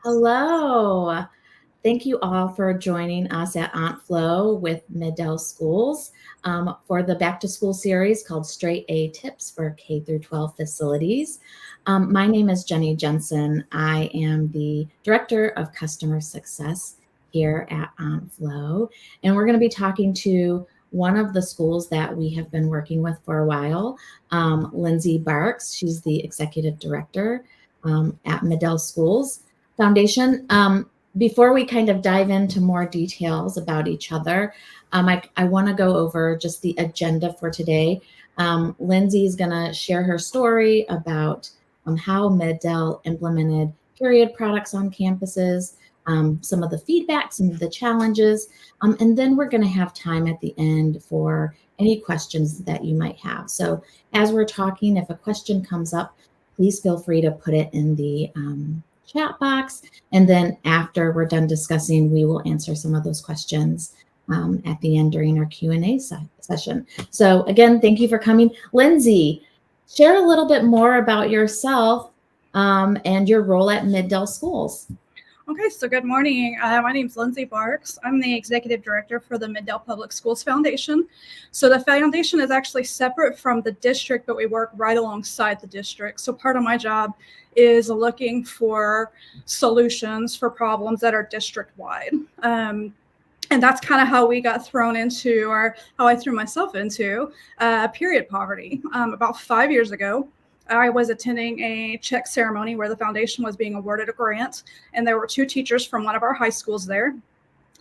Hello. Thank you all for joining us at Aunt Flo with Middle Schools for the Back to School series called Straight A Tips for K through 12 Facilities. My name is Jenny Jensen. I am the Director of Customer Success here at Aunt Flo, and we're going to be talking to one of the schools that we have been working with for a while, Lindse Barks. She's the Executive Director at Middle Schools Foundation. Before we kind of dive into more details about each other, I want to go over just the agenda for today. Lindse is going to share her story about how Middle implemented period products on campuses, some of the feedback, some of the challenges, and then we're going to have time at the end for any questions that you might have. So as we're talking, if a question comes up, please feel free to put it in the chat box. And then after we're done discussing, we will answer some of those questions at the end during our Q&A session. So again, thank you for coming. Lindse, share a little bit more about yourself and your role at Middle Schools. Okay, so good morning. My name is Lindse Barks. I'm the Executive Director for the Middle Public Schools Foundation. So the foundation is actually separate from the district, but we work right alongside the district. So part of my job is looking for solutions for problems that are district-wide. And that's kind of how we got thrown into, or how I threw myself into, period poverty. About 5 years ago, I was attending a check ceremony where the foundation was being awarded a grant, and there were two teachers from one of our high schools there,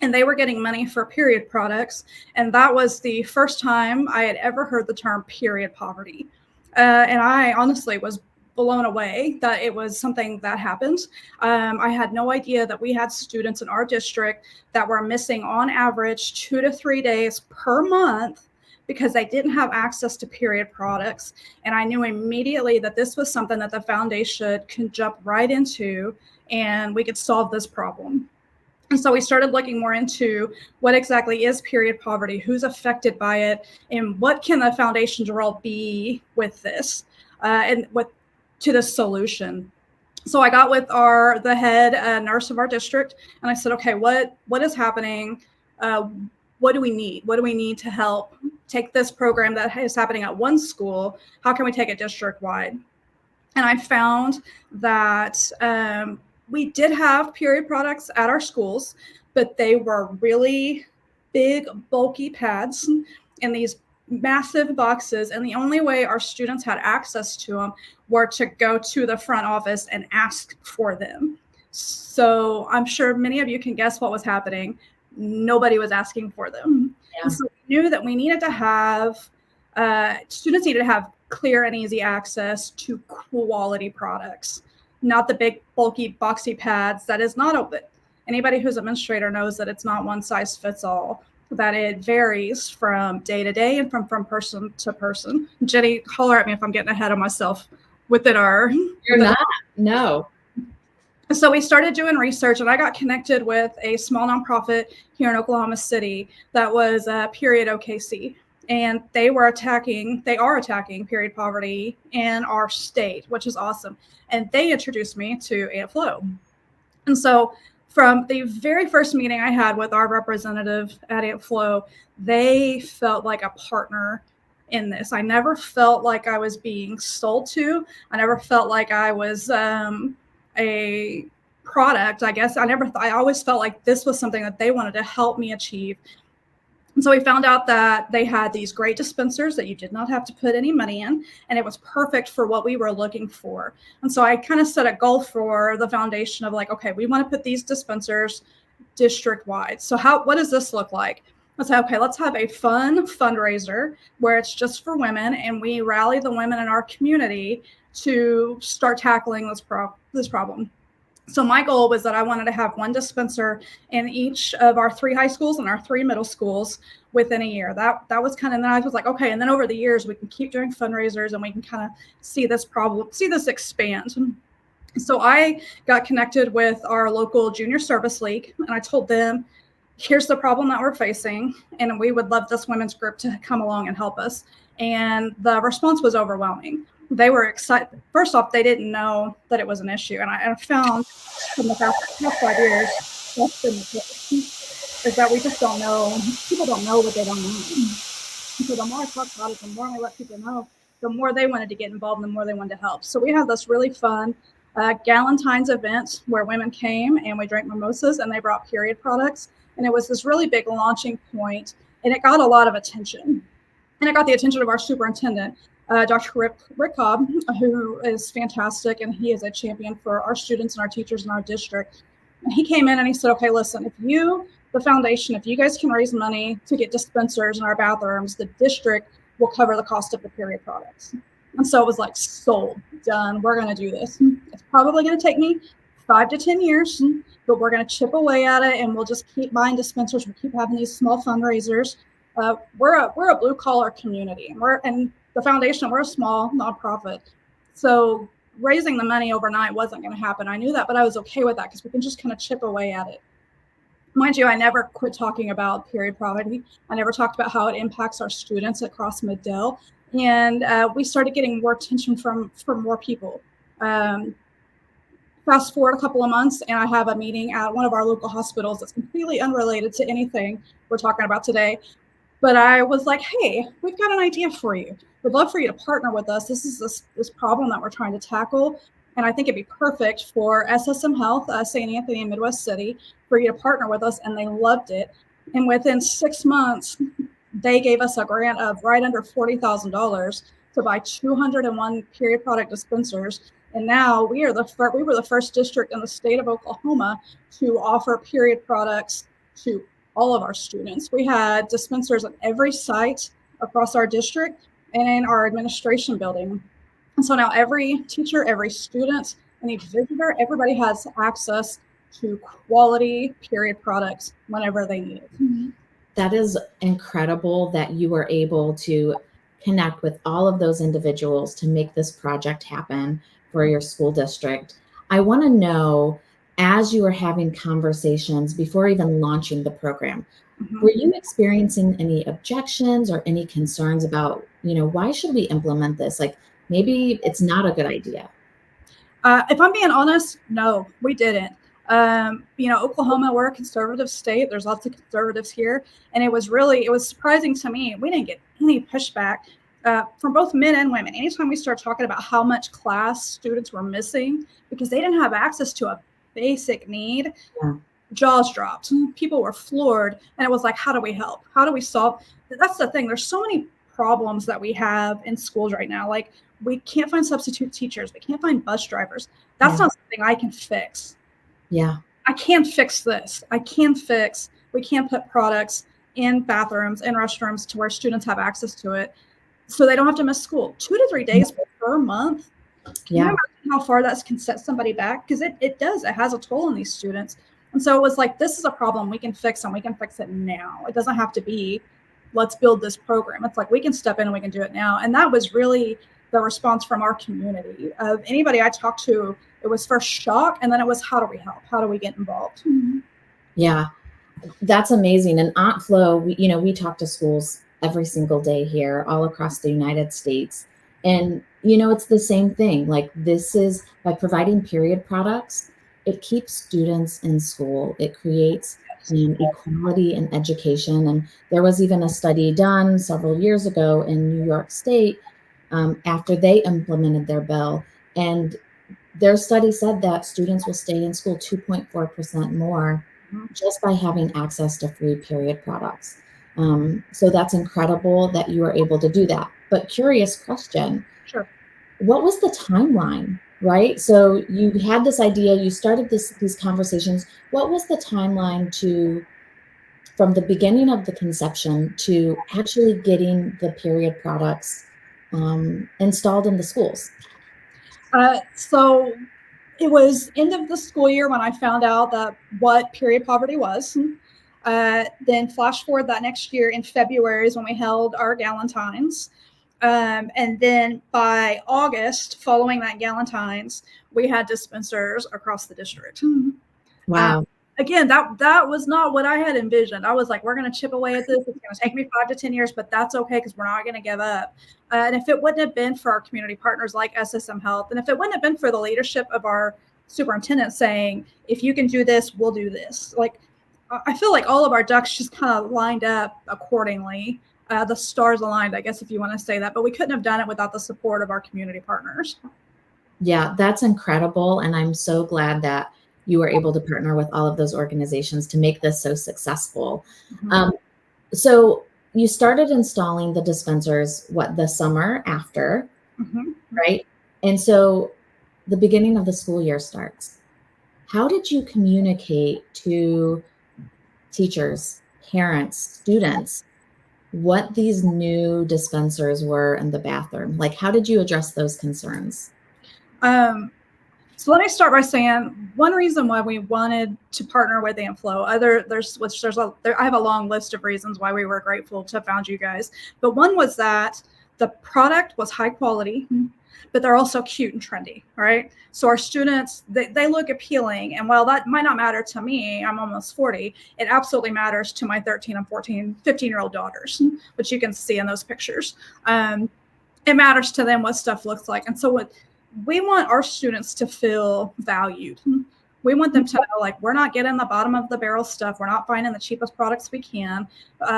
and they were getting money for period products. And that was the first time I had ever heard the term period poverty. And I honestly was blown away that it was something that happened. I had no idea that we had students in our district that were missing on average 2 to 3 days per month because they didn't have access to period products. And I knew immediately that this was something that the foundation can jump right into and we could solve this problem. And so we started looking more into what exactly is period poverty, who's affected by it, and what can the foundation's role be with this and to the solution. So I got with the head nurse of our district, and I said, okay, what is happening? What do we need? What do we need to help take this program that is happening at one school? How can we take it district-wide? And I found that we did have period products at our schools, but they were really big, bulky pads in these massive boxes. And the only way our students had access to them were to go to the front office and ask for them. So I'm sure many of you can guess what was happening. Nobody was asking for them. Yeah. And so we knew that we needed to have, students needed to have clear and easy access to quality products, not the big, bulky, boxy pads. That is not anybody who's an administrator knows that it's not one size fits all, that it varies from day to day and from person to person. Jenny, holler at me if I'm getting ahead of myself within our... You're not, no. So we started doing research, and I got connected with a small nonprofit here in Oklahoma City that was Period OKC. And they are attacking period poverty in our state, which is awesome. And they introduced me to Aunt Flo. And so from the very first meeting I had with our representative at Aunt Flo, they felt like a partner in this. I never felt like I was being sold to. I never felt like I was a product, I guess. I always felt like this was something that they wanted to help me achieve. And so we found out that they had these great dispensers that you did not have to put any money in, and it was perfect for what we were looking for. And so I kind of set a goal for the foundation of like, okay, we want to put these dispensers district-wide. So what does this look like? Let's say, okay, let's have a fun fundraiser where it's just for women, and we rally the women in our community to start tackling this problem. So my goal was that I wanted to have one dispenser in each of our 3 high schools and our 3 middle schools within a year. That was kind of, and then I was like, okay, and then over the years we can keep doing fundraisers and we can kind of see this expand. So I got connected with our local junior service league, and I told them, here's the problem that we're facing, and we would love this women's group to come along and help us. And the response was overwhelming. they were excited. First off, they didn't know that it was an issue. And I found from the past 5 years, that's been the case, is that we just don't know. People don't know what they don't know. And so the more I talk about it, the more I let people know, the more they wanted to get involved and the more they wanted to help. So we had this really fun Galentine's event where women came and we drank mimosas and they brought period products. And it was this really big launching point, and it got a lot of attention. And it got the attention of our superintendent, Dr. Rick Cobb, who is fantastic, and he is a champion for our students and our teachers in our district. And he came in and he said, okay, listen, if you, the foundation, if you guys can raise money to get dispensers in our bathrooms, the district will cover the cost of the period products. And so it was like, sold, done, we're going to do this. It's probably going to take me 5 to 10 years, but we're going to chip away at it, and we'll just keep buying dispensers. We'll keep having these small fundraisers. We're a blue collar community, and the foundation, we're a small nonprofit. So raising the money overnight wasn't going to happen. I knew that, but I was okay with that because we can just kind of chip away at it. Mind you, I never quit talking about period poverty. I never talked about how it impacts our students across Mid-Del. And we started getting more attention from more people. Fast forward a couple of months, and I have a meeting at one of our local hospitals that's completely unrelated to anything we're talking about today. But I was like, hey, we've got an idea for you. We'd love for you to partner with us. This is this problem that we're trying to tackle. And I think it'd be perfect for SSM Health, St. Anthony and Midwest City, for you to partner with us. And they loved it. And within 6 months, they gave us a grant of right under $40,000 to buy 201 period product dispensers. And now we were the first district in the state of Oklahoma to offer period products to all of our students. We had dispensers at every site across our district and in our administration building. And so now every teacher, every student, any visitor, everybody has access to quality period products whenever they need it. That is incredible that you were able to connect with all of those individuals to make this project happen for your school district. I want to know, as you were having conversations before even launching the program, were you experiencing any objections or any concerns about, why should we implement this? Like, maybe it's not a good idea. If I'm being honest, no, we didn't. Oklahoma, we're a conservative state. There's lots of conservatives here. And it was surprising to me. We didn't get any pushback from both men and women. Anytime we start talking about how much class students were missing because they didn't have access to a basic need, jaws dropped. People were floored. And it was like, how do we help? How do we solve? That's the thing. There's so many problems that we have in schools right now. Like, we can't find substitute teachers. We can't find bus drivers. That's not something I can fix. Yeah. I can fix this. We can put products in bathrooms and restrooms to where students have access to it so they don't have to miss school. 2 to 3 days per month. Can you imagine how far that can set somebody back? Because it does. It has a toll on these students. And so it was like, this is a problem we can fix, and we can fix it now. It doesn't have to be, let's build this program. It's like, we can step in and we can do it now. And that was really the response from our community. Of anybody I talked to, it was first shock, and then it was, how do we help? How do we get involved? Yeah, that's amazing. And Aunt Flo, we talk to schools every single day here, all across the United States. And, it's the same thing. Like, this is by providing period products, it keeps students in school. It creates equality in education. And there was even a study done several years ago in New York State after they implemented their bill. And their study said that students will stay in school 2.4% more just by having access to free period products. So that's incredible that you were able to do that. But curious question. Sure. What was the timeline, right? So you had this idea, you started these conversations. What was the timeline from the beginning of the conception to actually getting the period products installed in the schools? So it was end of the school year when I found out that what period poverty was. Then flash forward that next year in February is when we held our Galentine's. And then by August, following that Galentine's, we had dispensers across the district. Wow. again, that was not what I had envisioned. I was like, we're going to chip away at this. It's going to take me 5 to 10 years, but that's okay because we're not going to give up. And if it wouldn't have been for our community partners like SSM Health, and if it wouldn't have been for the leadership of our superintendent saying, if you can do this, we'll do this. Like, I feel like all of our ducks just kind of lined up accordingly. The stars aligned, I guess, if you want to say that, but we couldn't have done it without the support of our community partners. Yeah, that's incredible. And I'm so glad that you were able to partner with all of those organizations to make this so successful. Mm-hmm. So you started installing the dispensers, the summer after, Mm-hmm. right? And so the beginning of the school year starts. How did you communicate to teachers, parents, students, what these new dispensers were in the bathroom? Like, how did you address those concerns? So let me start by saying one reason why we wanted to partner with Amflow. I have a long list of reasons why we were grateful to have found you guys, but one was that the product was high quality, but they're also cute and trendy, right? So our students, they look appealing, and while that might not matter to me, I'm almost 40, it absolutely matters to my 13 and 14, 15-year-old daughters, which you can see in those pictures. It matters to them what stuff looks like, and so we want our students to feel valued. We want them to know, like, we're not getting the bottom of the barrel stuff. We're not finding the cheapest products we can.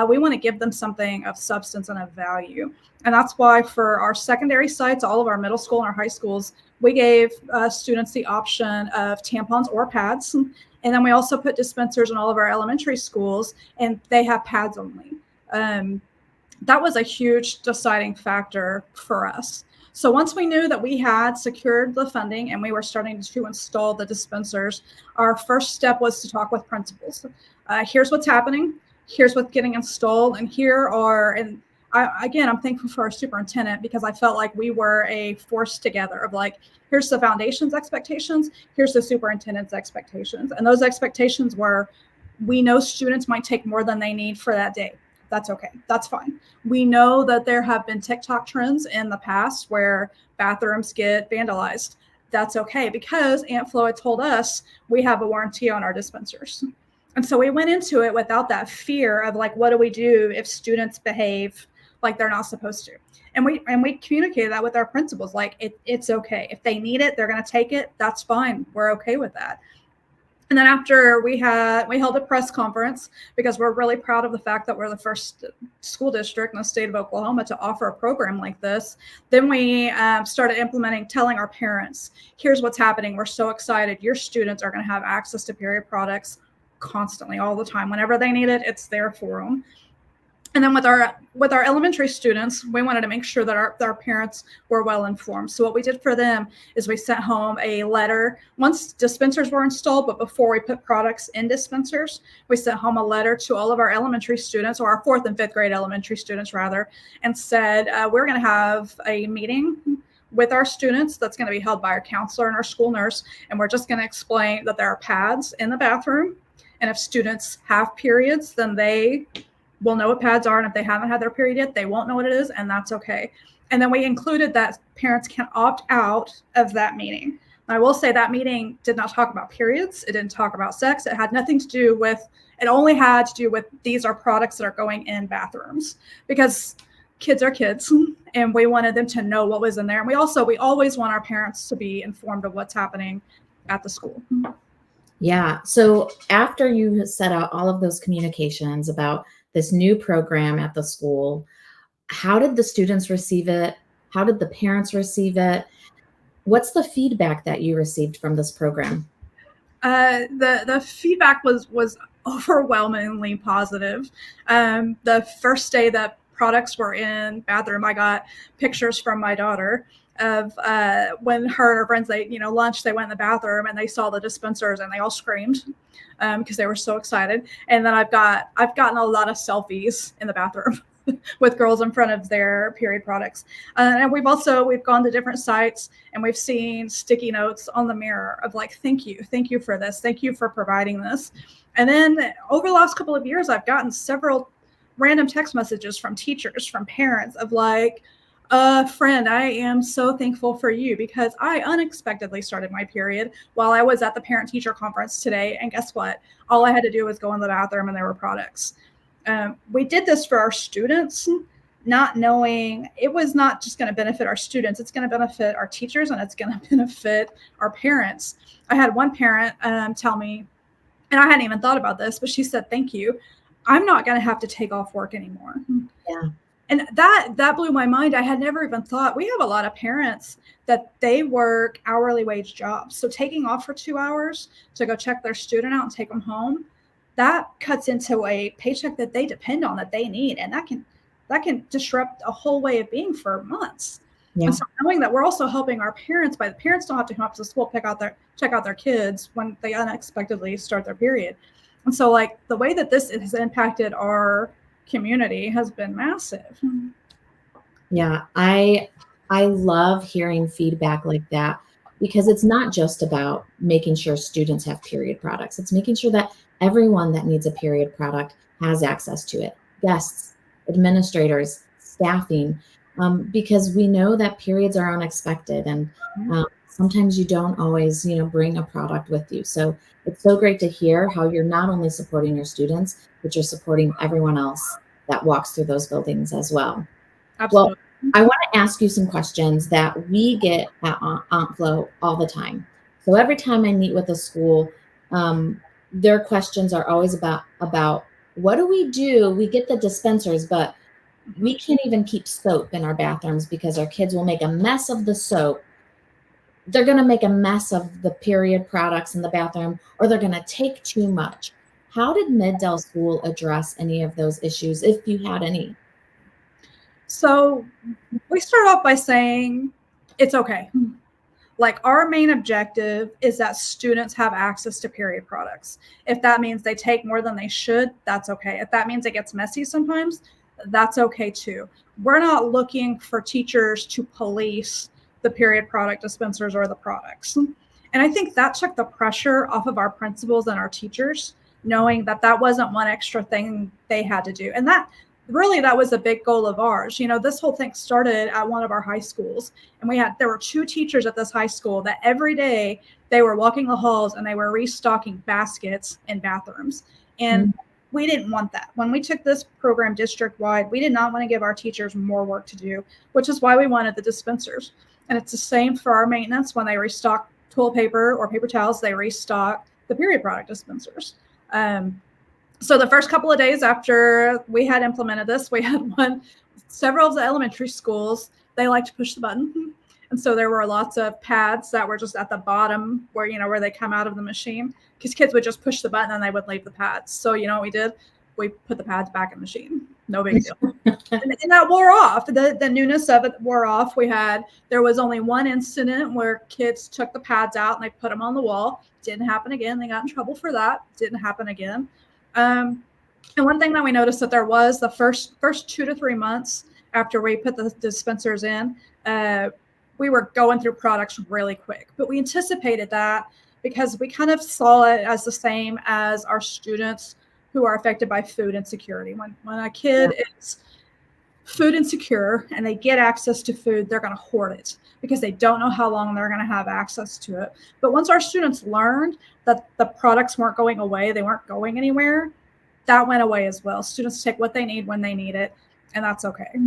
We want to give them something of substance and of value. And that's why for our secondary sites, all of our middle school and our high schools, we gave students the option of tampons or pads. And then we also put dispensers in all of our elementary schools, and they have pads only. That was a huge deciding factor for us. So once we knew that we had secured the funding and we were starting to install the dispensers, our first step was to talk with principals. Here's what's happening. Here's what's getting installed. And I'm thankful for our superintendent, because I felt like we were a force together of like, here's the foundation's expectations, here's the superintendent's expectations. And those expectations were, we know students might take more than they need for that day. That's okay. That's fine. We know that there have been TikTok trends in the past where bathrooms get vandalized. That's okay, because Aunt Flo had told us we have a warranty on our dispensers. And so we went into it without that fear of like, what do we do if students behave like they're not supposed to? And we communicated that with our principals, like it's okay. If they need it, they're going to take it. That's fine. We're okay with that. And then after we held a press conference, because we're really proud of the fact that we're the first school district in the state of Oklahoma to offer a program like this. Then we started implementing, telling our parents, here's what's happening. We're so excited. Your students are going to have access to period products constantly, all the time. Whenever they need it, it's there for them. And then with our elementary students, we wanted to make sure that our parents were well informed. So what we did for them is we sent home a letter once dispensers were installed, but before we put products in dispensers, we sent home a letter to all of our elementary students, or our 4th and 5th grade elementary students rather, and said, we're going to have a meeting with our students that's going to be held by our counselor and our school nurse. And we're just going to explain that there are pads in the bathroom. And if students have periods, then they will know what pads are. And if they haven't had their period yet, they won't know what it is. And that's okay. And then we included that parents can opt out of that meeting. And I will say that meeting did not talk about periods. It didn't talk about sex. It had nothing to do with, it only had to do with, these are products that are going in bathrooms, because kids are kids and we wanted them to know what was in there. And we always want our parents to be informed of what's happening at the school. Yeah. So after you set out all of those communications about this new program at the school, how did the students receive it? How did the parents receive it? What's the feedback that you received from this program? The feedback was overwhelmingly positive. The first day that products were in bathroom, I got pictures from my daughter of when her and her friends, lunch, they went in the bathroom and they saw the dispensers and they all screamed because they were so excited. And then I've gotten a lot of selfies in the bathroom with girls in front of their period products. And we've gone to different sites and we've seen sticky notes on the mirror of like, thank you for this. Thank you for providing this. And then over the last couple of years, I've gotten several random text messages from teachers, from parents of like, Friend, I am so thankful for you because I unexpectedly started my period while I was at the parent teacher conference today. And guess what? All I had to do was go in the bathroom and there were products. We did this for our students, not knowing it was not just going to benefit our students, it's going to benefit our teachers and it's going to benefit our parents. I had one parent tell me, and I hadn't even thought about this, but she said, "Thank you. I'm not going to have to take off work anymore." Yeah. And that blew my mind. I had never even thought. We have a lot of parents that they work hourly wage jobs. So taking off for 2 hours to go check their student out and take them home, that cuts into a paycheck that they depend on, that they need. And that can disrupt a whole way of being for months. Yeah. And so knowing that we're also helping our parents, by the parents don't have to come up to the school, check out their kids when they unexpectedly start their period. And so like the way that this has impacted our community has been massive. Yeah, I love hearing feedback like that because it's not just about making sure students have period products. It's making sure that everyone that needs a period product has access to it. Guests, administrators, staffing, because we know that periods are unexpected and sometimes you don't always, bring a product with you. So it's so great to hear how you're not only supporting your students, but you're supporting everyone else that walks through those buildings as well. Well, Absolutely. I want to ask you some questions that we get at Aunt Flo all the time. So every time I meet with a school, their questions are always about what do we do? We get the dispensers, but we can't even keep soap in our bathrooms because our kids will make a mess of the soap. They're going to make a mess of the period products in the bathroom, or they're going to take too much. How did Middle School address any of those issues, if you had any? So we start off by saying it's okay. Like our main objective is that students have access to period products. If that means they take more than they should, that's okay. If that means it gets messy sometimes, that's okay too. We're not looking for teachers to police the period product dispensers or the products. And I think that took the pressure off of our principals and our teachers, knowing that that wasn't one extra thing they had to do. And that was a big goal of ours. This whole thing started at one of our high schools, and there were two teachers at this high school that every day they were walking the halls and they were restocking baskets in bathrooms. And we didn't want that. When we took this program district wide, we did not want to give our teachers more work to do, which is why we wanted the dispensers. And it's the same for our maintenance. When they restock toilet paper or paper towels, they restock the period product dispensers. So the first couple of days after we had implemented this, we had several of the elementary schools, they like to push the button. And so there were lots of pads that were just at the bottom where they come out of the machine, because kids would just push the button and they would leave the pads. So what we did? We put the pads back in the machine. No big deal. and that wore off. The newness of it wore off. There was only one incident where kids took the pads out and they put them on the wall. Didn't happen again. They got in trouble for that. Didn't happen again. And one thing that we noticed that there was the first 2 to 3 months after we put the dispensers in, we were going through products really quick. But we anticipated that because we kind of saw it as the same as our students who are affected by food insecurity. When a kid is food insecure and they get access to food, they're going to hoard it because they don't know how long they're going to have access to it. But once our students learned that the products weren't going away, they weren't going anywhere, that went away as well. Students take what they need when they need it, and that's okay.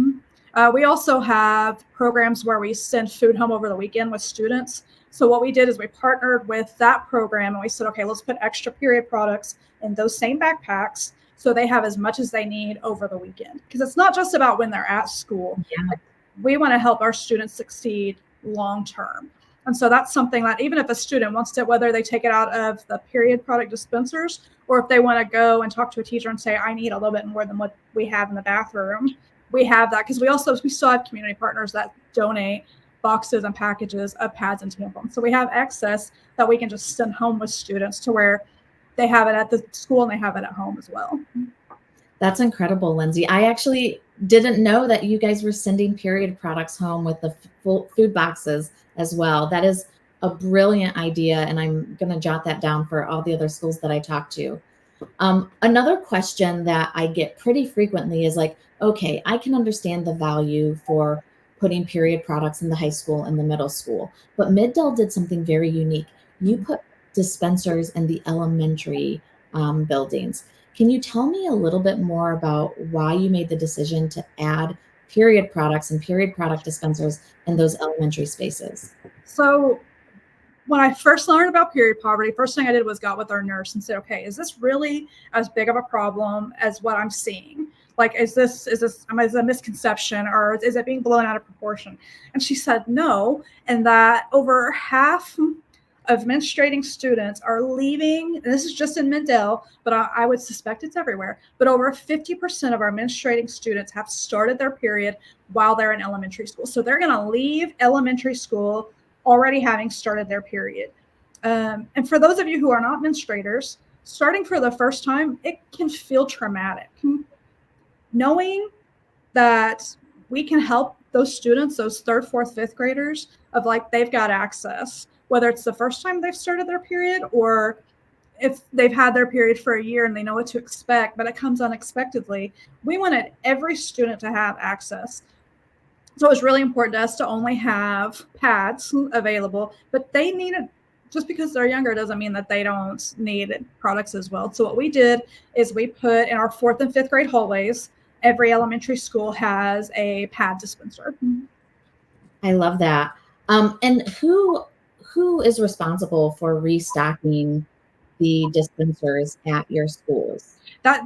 We also have programs where we send food home over the weekend with students. So what we did is we partnered with that program and we said, okay, let's put extra period products in those same backpacks so they have as much as they need over the weekend. Because it's not just about when they're at school. Yeah. We want to help our students succeed long term. And so that's something that even if a student wants to, whether they take it out of the period product dispensers or if they want to go and talk to a teacher and say, I need a little bit more than what we have in the bathroom, we have that. Because we still have community partners that donate boxes and packages of pads and tampons. So we have excess that we can just send home with students to where they have it at the school and they have it at home as well. That's incredible, Lindsay. I actually didn't know that you guys were sending period products home with the full food boxes as well. That is a brilliant idea, and I'm going to jot that down for all the other schools that I talk to. Another question that I get pretty frequently is like, okay, I can understand the value for putting period products in the high school and the middle school. But Mid-Del did something very unique. You put dispensers in the elementary buildings. Can you tell me a little bit more about why you made the decision to add period products and period product dispensers in those elementary spaces? So when I first learned about period poverty, first thing I did was got with our nurse and said, okay, is this really as big of a problem as what I'm seeing? Like, is this a misconception, or is it being blown out of proportion? And she said no, and that over half of menstruating students are leaving. And this is just in Mid-Del, but I would suspect it's everywhere. But over 50% of our menstruating students have started their period while they're in elementary school. So they're going to leave elementary school already having started their period. And for those of you who are not menstruators, starting for the first time, it can feel traumatic. Knowing that we can help those students, those third, fourth, fifth graders, of like they've got access, whether it's the first time they've started their period or if they've had their period for a year and they know what to expect, but it comes unexpectedly. We wanted every student to have access. So it was really important to us to only have pads available, but they needed, just because they're younger doesn't mean that they don't need products as well. So what we did is we put in our fourth and fifth grade hallways, every elementary school has a pad dispenser. I love that. And who is responsible for restocking the dispensers at your schools?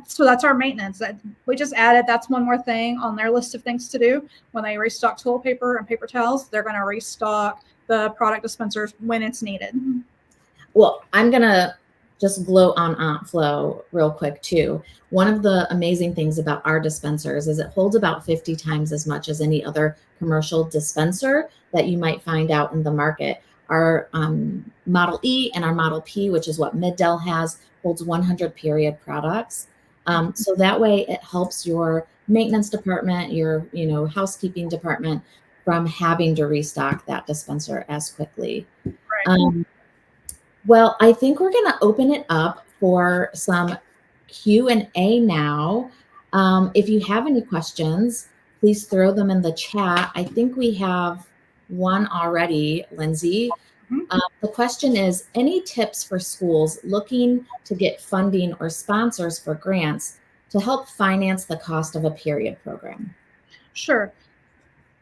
So that's our maintenance. That we just added. That's one more thing on their list of things to do. When they restock toilet paper and paper towels, they're going to restock the product dispensers when it's needed. Well, I'm going to just gloat on Aunt Flo real quick too. One of the amazing things about our dispensers is it holds about 50 times as much as any other commercial dispenser that you might find out in the market. Our Model E and our Model P, which is what Mid-Del has, holds 100 period products. So that way it helps your maintenance department, your housekeeping department from having to restock that dispenser as quickly. Right. Well, I think we're going to open it up for some Q&A now. If you have any questions, please throw them in the chat. I think we have one already, Lindsay. The question is, any tips for schools looking to get funding or sponsors for grants to help finance the cost of a period program? Sure.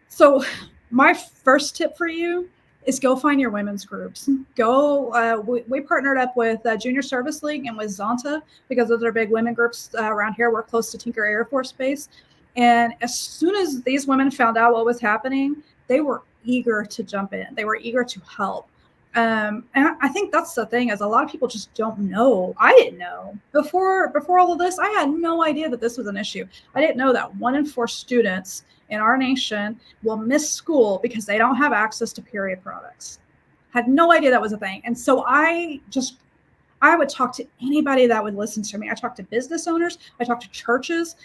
So my first tip for you is go find your women's groups. We partnered up with Junior Service League and with Zonta because those are big women groups around here. We're close to Tinker Air Force Base. And as soon as these women found out what was happening, they were eager to jump in. They were eager to help. And I think that's the thing, is a lot of people just don't know. I didn't know before all of this. I had no idea that this was an issue. I didn't know that 1 in 4 students in our nation will miss school because they don't have access to period products. Had no idea that was a thing. And so I would talk to anybody that would listen to me. I talked to business owners. I talked to churches.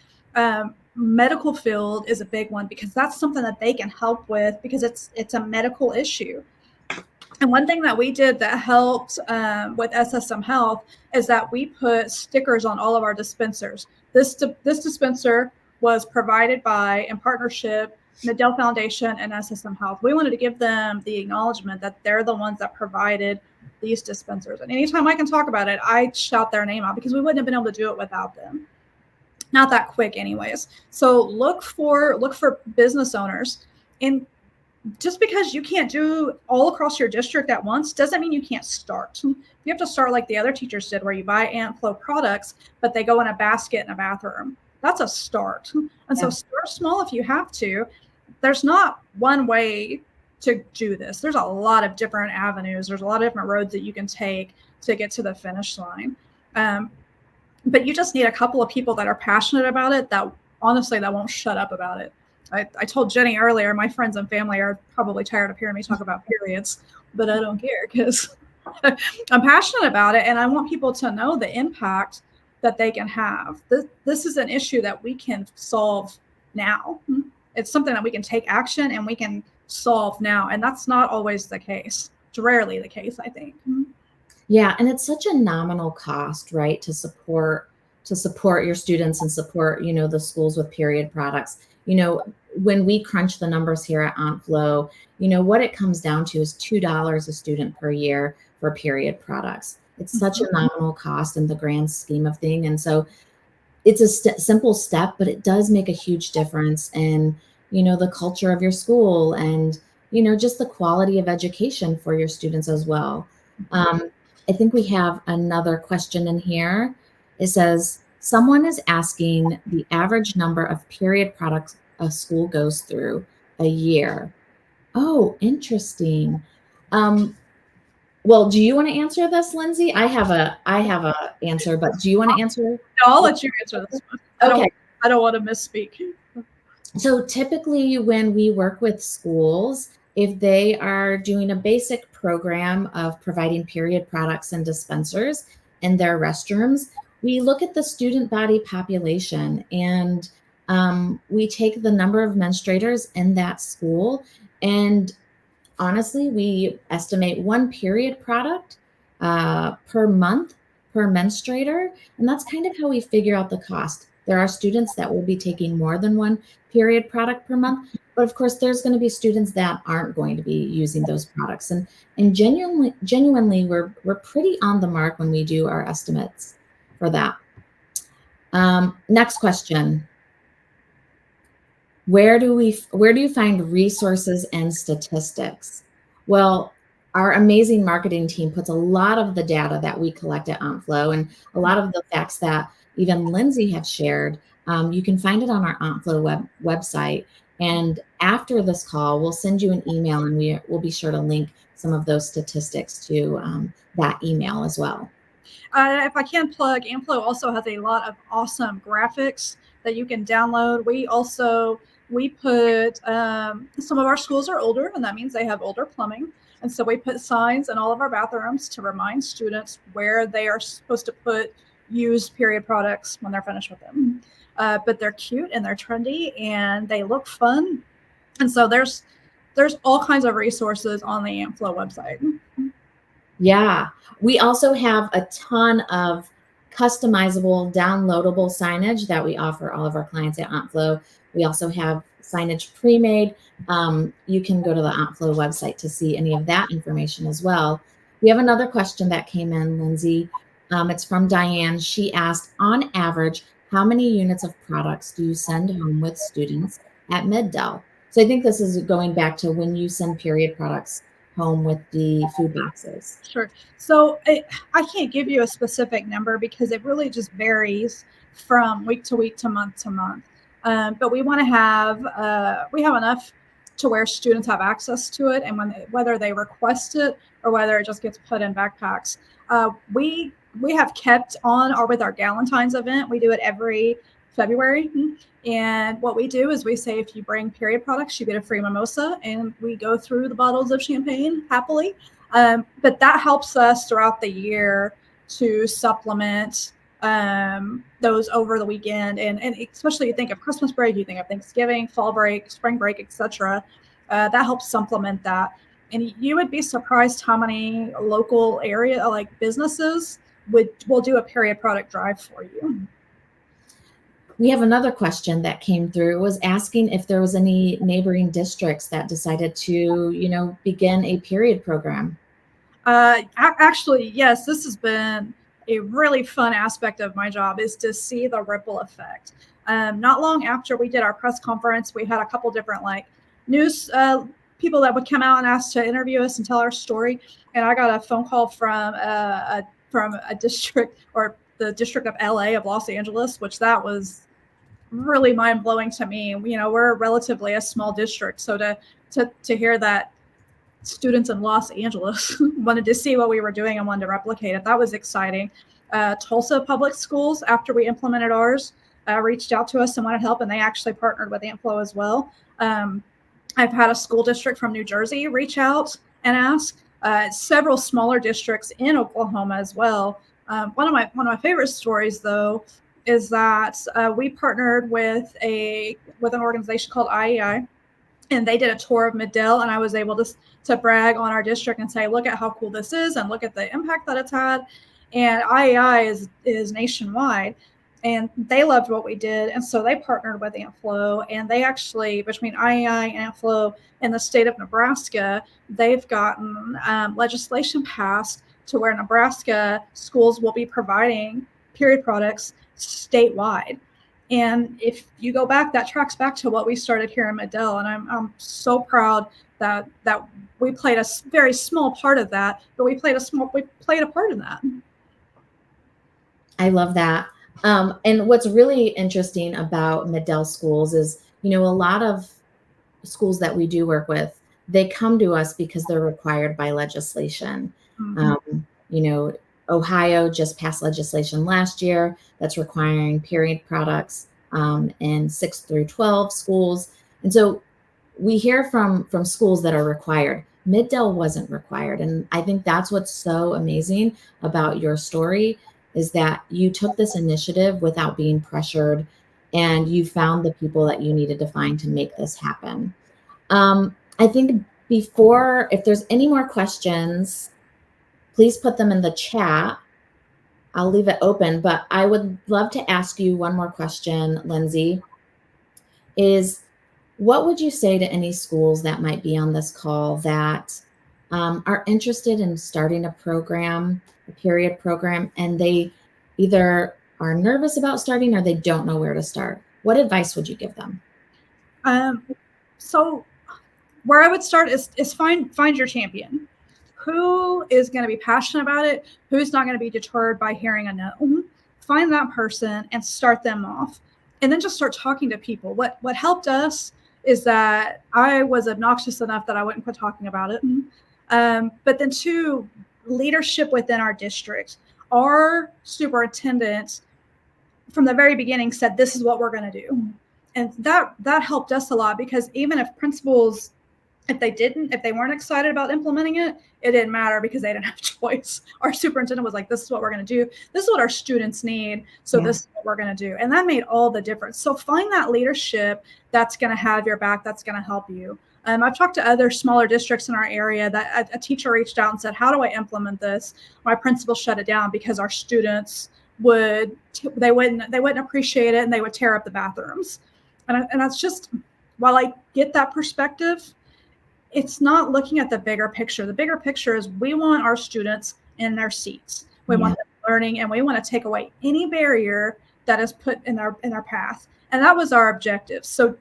Medical field is a big one because that's something that they can help with because it's a medical issue. And one thing that we did that helped with SSM Health is that we put stickers on all of our dispensers. This dispenser was provided by, in partnership, Mid-Del Foundation and SSM Health. We wanted to give them the acknowledgement that they're the ones that provided these dispensers. And anytime I can talk about it, I shout their name out because we wouldn't have been able to do it without them. Not that quick anyways. So look for business owners. And just because you can't do all across your district at once doesn't mean you can't start. You have to start like the other teachers did, where you buy Aunt Flo products, but they go in a basket in a bathroom. That's a start. And so start small if you have to. There's not one way to do this. There's a lot of different avenues. There's a lot of different roads that you can take to get to the finish line. But you just need a couple of people that are passionate about it, that honestly, that won't shut up about it. I told Jenny earlier, my friends and family are probably tired of hearing me talk about periods, but I don't care because I'm passionate about it and I want people to know the impact that they can have. This is an issue that we can solve now. It's something that we can take action and we can solve now. And that's not always the case. It's rarely the case, I think. Yeah, and it's such a nominal cost, right, to support your students and support, the schools with period products. when we crunch the numbers here at Aunt Flo, what it comes down to is $2 a student per year for period products. It's such a nominal cost in the grand scheme of things. And so it's a simple step, but it does make a huge difference in, the culture of your school and, just the quality of education for your students as well. I think we have another question in here. It says, someone is asking the average number of period products a school goes through a year. Oh, interesting. Well, do you want to answer this, Lindsay? I have a answer, but do you want to answer? No, I'll let you answer this one. Okay. I don't want to misspeak. So typically when we work with schools, if they are doing a basic program of providing period products and dispensers in their restrooms, we look at the student body population and we take the number of menstruators in that school, and honestly, we estimate one period product per month per menstruator, and that's kind of how we figure out the cost. There are students that will be taking more than one period product per month, but of course, there's going to be students that aren't going to be using those products. And genuinely, we're pretty on the mark when we do our estimates for that. Next question. Where do you find resources and statistics? Well, our amazing marketing team puts a lot of the data that we collect at Aunt Flo and a lot of the facts that even Lindsay had shared. You can find it on our Aunt Flo website. And after this call, we'll send you an email and we'll be sure to link some of those statistics to that email as well. If I can plug, Aunt Flo also has a lot of awesome graphics that you can download. We put some of our schools are older, and that means they have older plumbing. And so we put signs in all of our bathrooms to remind students where they are supposed to put used period products when they're finished with them. But they're cute and they're trendy and they look fun. And so there's all kinds of resources on the Aunt Flo website. Yeah, we also have a ton of customizable, downloadable signage that we offer all of our clients at Aunt Flo. We also have signage pre-made. You can go to the Aunt Flo website to see any of that information as well. We have another question that came in, Lindsay. It's from Diane. She asked, on average, how many units of products do you send home with students at Mid-Del? So I think this is going back to when you send period products home with the food boxes. Sure. So I can't give you a specific number because it really just varies from week to week to month. But we want to have enough to where students have access to it, and whether they request it or whether it just gets put in backpacks. We have kept on or with our Galentine's event. We do it every February. And what we do is we say, if you bring period products, you get a free mimosa, and we go through the bottles of champagne happily. But that helps us throughout the year to supplement those over the weekend. And especially you think of Christmas break, you think of Thanksgiving, fall break, spring break, etc. That helps supplement that. And you would be surprised how many local area like businesses will do a period product drive for you. We have another question that came through. It was asking if there was any neighboring districts that decided to, begin a period program. Actually, yes, this has been a really fun aspect of my job, is to see the ripple effect. Not long after we did our press conference, we had a couple different news people that would come out and ask to interview us and tell our story. And I got a phone call from a district, or the district of LA, of Los Angeles, which that was really mind blowing to me. We're relatively a small district, so to hear that students in Los Angeles wanted to see what we were doing and wanted to replicate it, that was exciting. Tulsa Public Schools, after we implemented ours, reached out to us and wanted help, and they actually partnered with Aunt Flo as well. I've had a school district from New Jersey reach out and ask. Several smaller districts in Oklahoma as well. One of my favorite stories, though, is that we partnered with an organization called IEI, and they did a tour of Mid-Del, and I was able to brag on our district and say, look at how cool this is and look at the impact that it's had. And IEI is nationwide. and they loved what we did. And so they partnered with AntFlow, and they actually, between IEI and AntFlow in the state of Nebraska, they've gotten legislation passed to where Nebraska schools will be providing period products statewide. And if you go back, that tracks back to what we started here in Medill. And I'm so proud that we played a very small part of that, but we played a part in that. I love that. And what's really interesting about Medill schools is, a lot of schools that we do work with, they come to us because they're required by legislation. Ohio just passed legislation last year that's requiring period products in 6 through 12 schools. And so we hear from schools that are required. Medill wasn't required. And I think that's what's so amazing about your story, is that you took this initiative without being pressured, and you found the people that you needed to find to make this happen. I think if there's any more questions, please put them in the chat. I'll leave it open, but I would love to ask you one more question, Lindse, is what would you say to any schools that might be on this call that are interested in starting a program, a period program, and they either are nervous about starting or they don't know where to start? What advice would you give them? So where I would start is find your champion. Who is going to be passionate about it? Who's not going to be deterred by hearing a no? Find that person and start them off. And then just start talking to people. What helped us is that I was obnoxious enough that I wouldn't quit talking about it. But then two, leadership within our district. Our superintendent from the very beginning said, this is what we're going to do. And that helped us a lot, because even if principals, if they weren't excited about implementing it, it didn't matter, because they didn't have a choice. Our superintendent was like, this is what we're going to do. This is what our students need. So This is what we're going to do. And that made all the difference. So find that leadership that's going to have your back, that's going to help you. I've talked to other smaller districts in our area that a teacher reached out and said, how do I implement this? My principal shut it down because our students wouldn't appreciate it, and they would tear up the bathrooms. And that's just, while I get that perspective, it's not looking at the bigger picture. The bigger picture is we want our students in their seats. We want them learning, and we want to take away any barrier that is put in their path. And that was our objective. So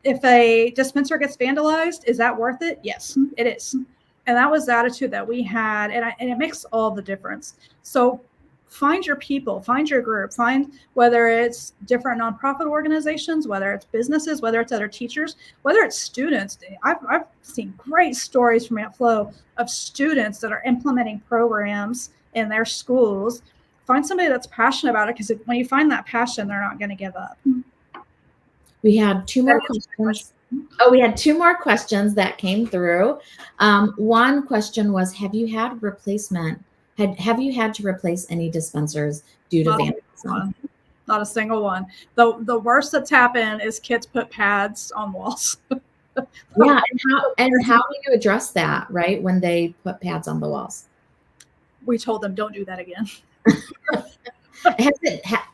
if a dispenser gets vandalized, is that worth it? Yes, it is. And that was the attitude that we had. And it makes all the difference. So find your people, find your group, find whether it's different nonprofit organizations, whether it's businesses, whether it's other teachers, whether it's students. I've seen great stories from AntFlow of students that are implementing programs in their schools. Find somebody that's passionate about it, because when you find that passion, they're not going to give up. We had two more questions. Oh, we had two more questions that came through. One question was, have you had replacement? Have you had to replace any dispensers due to vandalism? Not a single one. The worst that's happened is kids put pads on walls. Yeah, and how do you address that, right, when they put pads on the walls? We told them, don't do that again.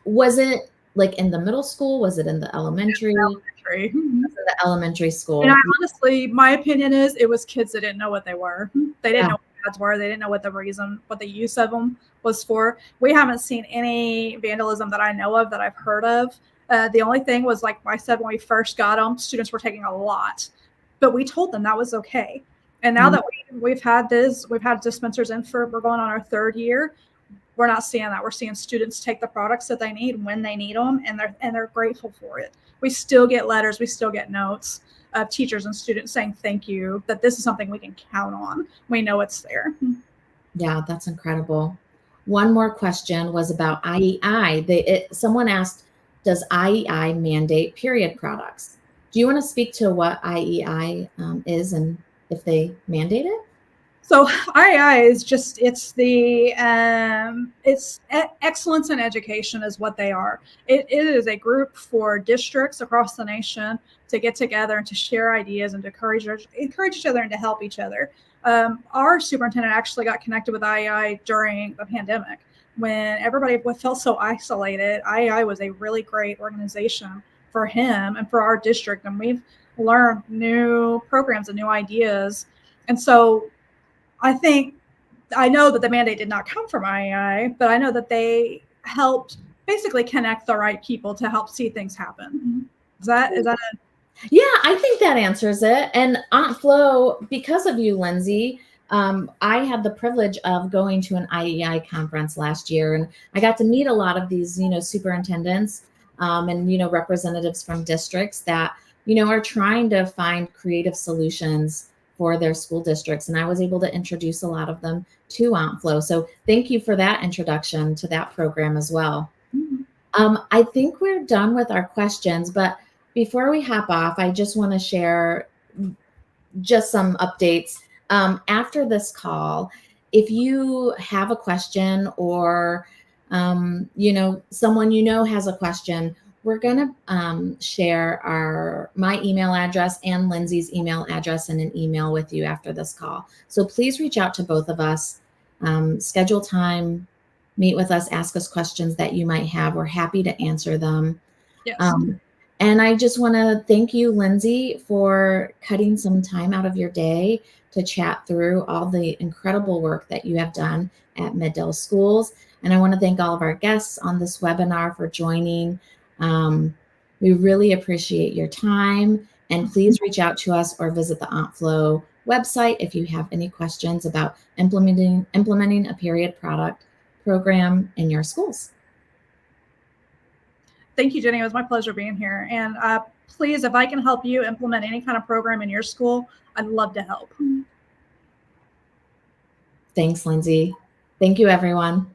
Was it like in the middle school? Was it in the elementary? The elementary school. And honestly, my opinion is it was kids that didn't know what they were. They didn't know what pads were. They didn't know what the use of them was for. We haven't seen any vandalism that I know of, that I've heard of. The only thing was, like I said, when we first got them, students were taking a lot, but we told them that was okay. And now that we've had dispensers in we're going on our third year. We're not seeing that. We're seeing students take the products that they need when they need them, and they're grateful for it. We still get letters, we still get notes of teachers and students saying thank you, that this is something we can count on. We know it's there. Yeah, that's incredible. One more question was about IEI. Someone asked, does IEI mandate period products? Do you want to speak to what IEI is and if they mandate it? So IEI is just, it's excellence in education is what they are. It is a group for districts across the nation to get together and to share ideas and to encourage each other and to help each other. Our superintendent actually got connected with IEI during the pandemic. when everybody felt so isolated, IEI was a really great organization for him and for our district. And we've learned new programs and new ideas. And so I know that the mandate did not come from IEI, but I know that they helped basically connect the right people to help see things happen. Is that Yeah, I think that answers it. And Aunt Flo, because of you, Lindsay, I had the privilege of going to an IEI conference last year, and I got to meet a lot of these, superintendents, and representatives from districts that are trying to find creative solutions for their school districts. And I was able to introduce a lot of them to Aunt Flo. So thank you for that introduction to that program as well. I think we're done with our questions, but before we hop off, I just want to share just some updates. After this call, if you have a question or someone has a question, we're going to share my email address and Lindsay's email address in an email with you after this call. So please reach out to both of us, schedule time, meet with us, ask us questions that you might have. We're happy to answer them. yes? And I just want to thank you, Lindsay, for cutting some time out of your day to chat through all the incredible work that you have done at Mid-Dell Schools. And I want to thank all of our guests on this webinar for joining. We really appreciate your time. And please reach out to us or visit the Aunt Flo website if you have any questions about implementing a period product program in your schools. Thank you, Jenny. It was my pleasure being here. And please, if I can help you implement any kind of program in your school, I'd love to help. Thanks, Lindsay. Thank you, everyone.